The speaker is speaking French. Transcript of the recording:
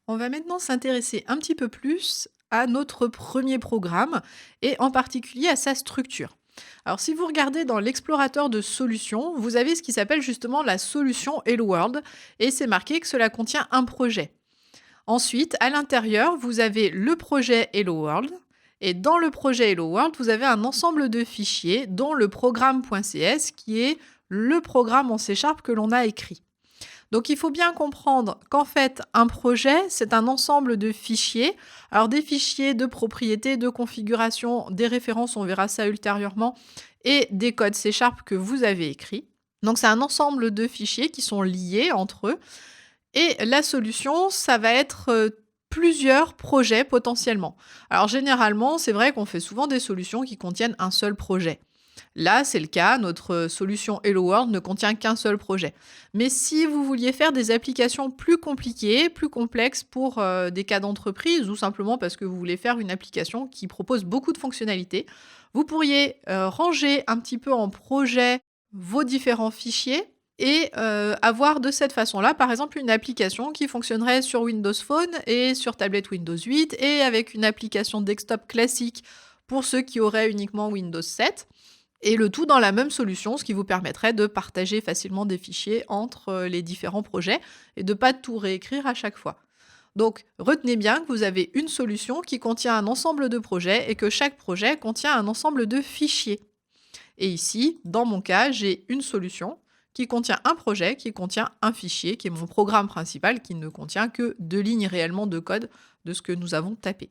On va maintenant s'intéresser un petit peu plus à notre premier programme et en particulier à sa structure. Alors si vous regardez dans l'explorateur de solutions, vous avez ce qui s'appelle justement la solution Hello World et c'est marqué que cela contient un projet. Ensuite, à l'intérieur, vous avez le projet Hello World et dans le projet Hello World, vous avez un ensemble de fichiers dont le programme.cs qui est le programme en C# que l'on a écrit. Donc il faut bien comprendre qu'en fait, un projet, c'est un ensemble de fichiers. Alors des fichiers de propriété, de configuration, des références, on verra ça ultérieurement, et des codes C# que vous avez écrits. Donc c'est un ensemble de fichiers qui sont liés entre eux. Et la solution, ça va être plusieurs projets potentiellement. Alors généralement, c'est vrai qu'on fait souvent des solutions qui contiennent un seul projet. Là, c'est le cas, notre solution Hello World ne contient qu'un seul projet. Mais si vous vouliez faire des applications plus compliquées, plus complexes pour des cas d'entreprise ou simplement parce que vous voulez faire une application qui propose beaucoup de fonctionnalités, vous pourriez ranger un petit peu en projet vos différents fichiers et avoir de cette façon-là, par exemple, une application qui fonctionnerait sur Windows Phone et sur tablette Windows 8 et avec une application desktop classique pour ceux qui auraient uniquement Windows 7. Et le tout dans la même solution, ce qui vous permettrait de partager facilement des fichiers entre les différents projets et de ne pas tout réécrire à chaque fois. Donc, retenez bien que vous avez une solution qui contient un ensemble de projets et que chaque projet contient un ensemble de fichiers. Et ici, dans mon cas, j'ai une solution qui contient un projet, qui contient un fichier, qui est mon programme principal, qui ne contient que 2 lignes réellement de code de ce que nous avons tapé.